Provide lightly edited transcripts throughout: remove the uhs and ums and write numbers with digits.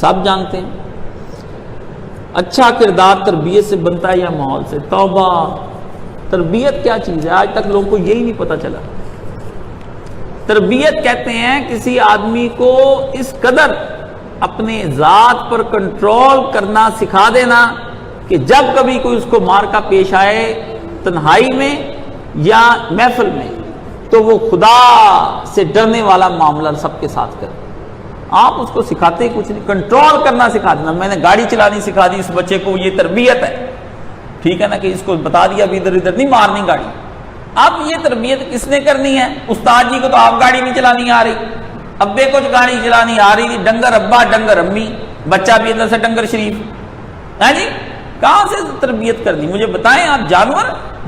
سب جانتے ہیں۔ اچھا کردار تربیت سے بنتا ہے یا ماحول سے؟ توبہ، تربیت کیا چیز ہے؟ آج تک لوگوں کو یہی نہیں پتہ چلا۔ تربیت کہتے ہیں کسی آدمی کو اس قدر اپنے ذات پر کنٹرول کرنا سکھا دینا کہ جب کبھی کوئی اس کو مارکا پیش آئے تنہائی میں یا محفل میں تو وہ خدا سے ڈرنے والا معاملہ سب کے ساتھ کرے۔ آپ اس کو سکھاتے کچھ نہیں، کنٹرول کرنا سکھا دینا۔ میں نے گاڑی چلانی سکھا دی اس بچے کو، یہ تربیت ہے، ٹھیک ہے نا، کہ اس کو بتا دیا اب ادھر ادھر نہیں مارنی گاڑی۔ اب یہ تربیت کس نے کرنی ہے؟ استاد جی کو تو آپ گاڑی نہیں چلانی آ رہی، ابے کو گاڑی چلانی آ رہی تھی، ڈنگر ابا ڈنگر امی، بچہ بھی اندر سے ڈنگر شریف ہے جی۔ کہاں سے تربیت کرنی مجھے بتائیں آپ؟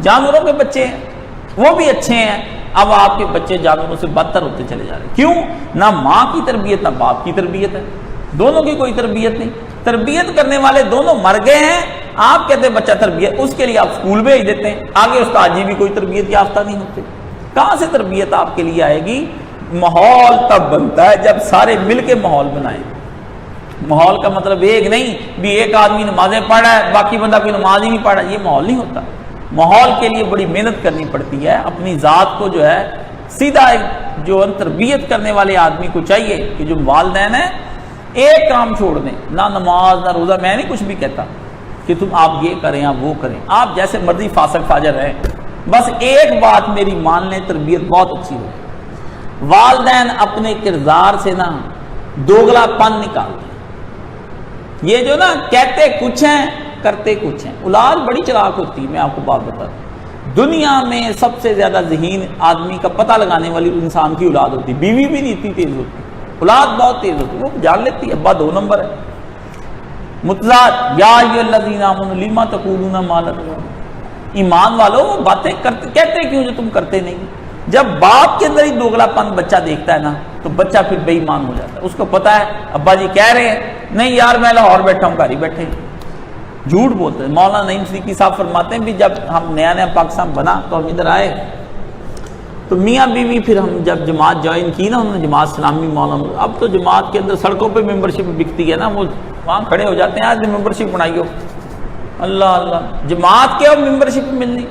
جانوروں کے بچے ہیں، وہ بھی اچھے ہیں، اب آپ کے بچے جانوروں سے بدتر ہوتے چلے جا رہے ہیں۔ کیوں؟ نہ ماں کی تربیت نہ باپ کی تربیت ہے، دونوں کی کوئی تربیت نہیں۔ تربیت کرنے والے دونوں مر گئے ہیں، آپ کہتے ہیں بچہ تربیت، اس کے لیے آپ اسکول بھیج دیتے ہیں، آگے استاد جی بھی کوئی تربیت یافتہ نہیں ہوتے۔ کہاں سے تربیت آپ کے لیے آئے گی؟ ماحول تب بنتا ہے جب سارے مل کے ماحول بنائیں۔ ماحول کا مطلب ایک نہیں بھی ایک آدمی نمازیں پڑھ رہا ہے باقی بندہ کوئی نماز ہی نہیں پڑھ رہا، یہ ماحول نہیں ہوتا۔ ماحول کے لیے بڑی محنت کرنی پڑتی ہے، اپنی ذات کو جو ہے سیدھا جو تربیت کرنے والے آدمی کو چاہیے کہ جو والدین ہیں ایک کام چھوڑ دیں، نہ نماز نہ روزہ، میں نہیں کچھ بھی کہتا کہ تم آپ یہ کریں آپ وہ کریں، آپ جیسے مرضی فاسق فاجر رہیں، بس ایک بات میری مان لیں، تربیت بہت اچھی ہو۔ والدین اپنے کردار سے نا دوگلا پن نکال دیں، یہ جو نا کہتے کچھ ہیں کرتے کچھ ہیں۔ اولاد بڑی چلاک ہوتی ہے، میں آپ کو بات بتا دوں، دنیا میں سب سے زیادہ ذہین آدمی کا پتہ لگانے والی انسان کی اولاد ہوتی، بیوی بھی نہیں اتنی تیز ہوتی، اولاد بہت تیز ہوتی، وہ جان لیتی ہے ابا 2 نمبر ہے۔ متضاد یا ایھا الذین آمنوا لما تقولون ما لا تفعلون، ایمان والو وہ باتیں کہتے کیوں جو تم کرتے نہیں۔ جب باپ کے اندر ہی دوگلا پن بچہ دیکھتا ہے نا تو بچہ پھر بے ایمان ہو جاتا ہے، اس کو پتا ہے ابا جی کہہ رہے ہیں نہیں یار میں لاہور بیٹھا ہوں، گھر ہی بیٹھے ہیں، جھوٹ بولتے ہیں۔ مولانا نعیم صدیقی صاحب فرماتے ہیں بھی جب ہم نیا پاکستان بنا تو ہم ادھر آئے تو میاں بیوی پھر ہم جب جماعت جوائن کی نا، انہوں نے جماعت اسلامی مولانا، اب تو جماعت کے اندر سڑکوں پہ ممبرشپ بکتی ہے نا، وہ وہاں کھڑے ہو جاتے ہیں آج ممبرشپ بنائی ہو، اللہ اللہ جماعت کے اب ممبرشپ ملنی،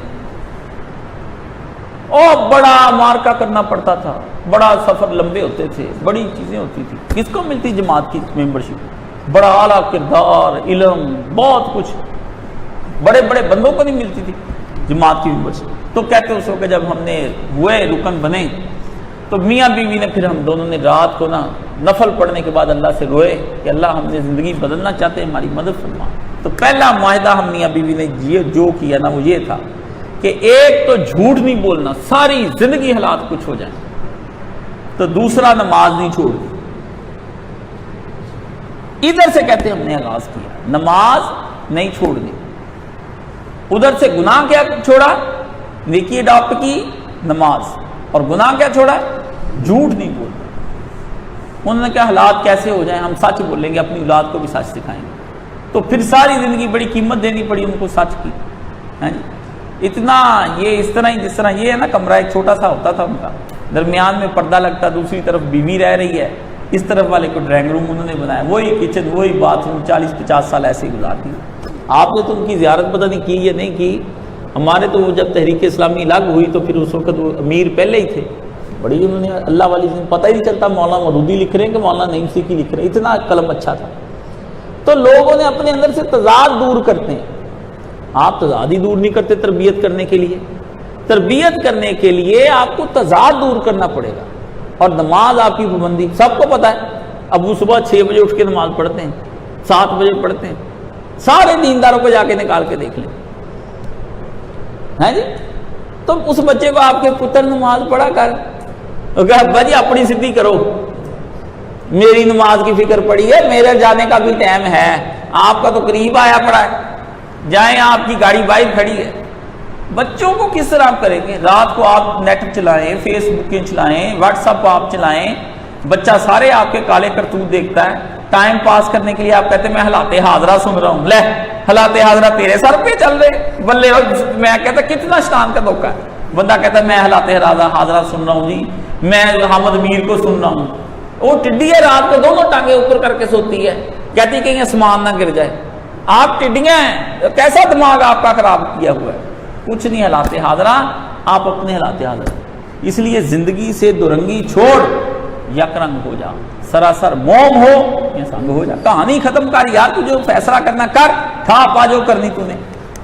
اور بڑا مارکا کرنا پڑتا تھا، بڑا سفر لمبے ہوتے تھے، بڑی چیزیں ہوتی تھی۔ کس کو ملتی جماعت کی ممبرشپ؟ بڑا اعلیٰ کردار، علم، بہت کچھ بڑے بڑے بندوں کو نہیں ملتی تھی جماعت کی ممبرشپ۔ تو کہتے اس وقت جب ہم نے ہوئے رکن بنے تو میاں بیوی نے پھر ہم دونوں نے رات کو نا نفل پڑھنے کے بعد اللہ سے روئے کہ اللہ ہم نے زندگی بدلنا چاہتے ہیں، ہماری مدد فرما۔ تو پہلا معاہدہ ہم میاں بیوی نے جو کیا نا وہ یہ تھا کہ ایک تو جھوٹ نہیں بولنا، ساری زندگی حالات کچھ ہو جائیں، تو دوسرا نماز نہیں چھوڑنی۔ ادھر سے کہتے ہم نے آغاز کیا، نماز نہیں چھوڑنی، ادھر سے گناہ کیا چھوڑا؟ نیکی اڈاپٹ کی، نماز، اور گناہ کیا چھوڑا؟ جھوٹ نہیں بولنا۔ انہوں نے کہا حالات کیسے ہو جائیں ہم سچ بولیں گے، اپنی اولاد کو بھی سچ سکھائیں گے۔ تو پھر ساری زندگی بڑی قیمت دینی پڑی ان کو سچ کی، اتنا یہ اس طرح ہی جس طرح یہ ہے نا کمرہ ایک چھوٹا سا ہوتا تھا ان کا، درمیان میں پردہ لگتا، دوسری طرف بیوی رہ رہی ہے، اس طرف والے کو ڈرائنگ روم انہوں نے بنایا، وہی کچن وہی باتھ روم، 40-50 سال ایسے ہی گزار دی۔ آپ نے تو ان کی زیارت پتہ نہیں کی یا نہیں کی، ہمارے تو وہ جب تحریک اسلامی الگ ہوئی تو پھر اس وقت وہ امیر پہلے ہی تھے، بڑی انہوں نے اللہ والی پتہ ہی نہیں چلتا مولانا مودودی لکھ رہے ہیں کہ مولانا نعیم صدیقی لکھ رہے ہیں، اتنا قلم اچھا تھا۔ تو لوگوں نے اپنے اندر سے تضاد دور کرتے ہیں، آپ تضاد ہی دور نہیں کرتے تربیت کرنے کے لیے۔ تربیت کرنے کے لیے آپ کو تضاد دور کرنا پڑے گا، اور نماز آپ کی پابندی سب کو پتہ ہے، ابو صبح 6 بجے اٹھ کے نماز پڑھتے ہیں، 7 بجے پڑھتے ہیں، سارے دینداروں کو جا کے نکال کے دیکھ لیں، ہے جی۔ تو اس بچے کو آپ کے پتر نماز پڑھا کر ابا جی اپنی سدھی کرو، میری نماز کی فکر پڑی ہے، میرے جانے کا بھی ٹائم ہے، آپ کا تو قریب آیا پڑا ہے، جائیں آپ کی گاڑی باہر کھڑی ہے۔ بچوں کو کس طرح آپ کریں گے؟ رات کو آپ نیٹ چلائیں، فیس بکیں چلائیں، واٹس ایپ آپ چلائیں، بچہ سارے آپ کے کالے کرتوت دیکھتا ہے، ٹائم پاس کرنے کے لیے آپ کہتے ہیں میں حالات حاضرہ سن رہا ہوں، لے حالات حاضرہ تیرے سر پہ چل رہے بلے، میں کہتا کتنا شیطان کا دھوکہ ہے، بندہ کہتا ہے میں حالات حاضرہ سن رہا ہوں جی، میں حامد میر کو سن رہا ہوں، وہ ٹڈی ہے رات کو دونوں ٹانگیں اوپر کر کے سوتی ہے، کہتی کہیں آسمان نہ گر جائے. آپ ٹڈیاں ہیں, کیسا دماغ آپ کا خراب کیا ہوا ہے. کچھ نہیں حالات حاضرہ, آپ اپنے حالات حاضرہ. اس لیے زندگی سے دورنگی چھوڑ, یک رنگ ہو جا, سراسر موم ہو یا سنگ ہو جا. کہانی ختم کر یار, تجھے فیصلہ کرنا کر, کھا پا جو کرنی تو نے.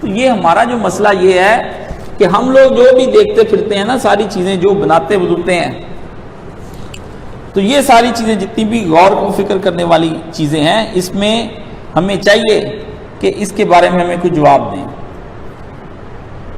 تو یہ ہمارا جو مسئلہ یہ ہے کہ ہم لوگ جو بھی دیکھتے پھرتے ہیں نا, ساری چیزیں جو بناتے بدلتے ہیں, تو یہ ساری چیزیں جتنی بھی غور و فکر کرنے والی چیزیں ہیں, اس میں ہمیں چاہیے کہ اس کے بارے میں ہمیں کوئی جواب دیں.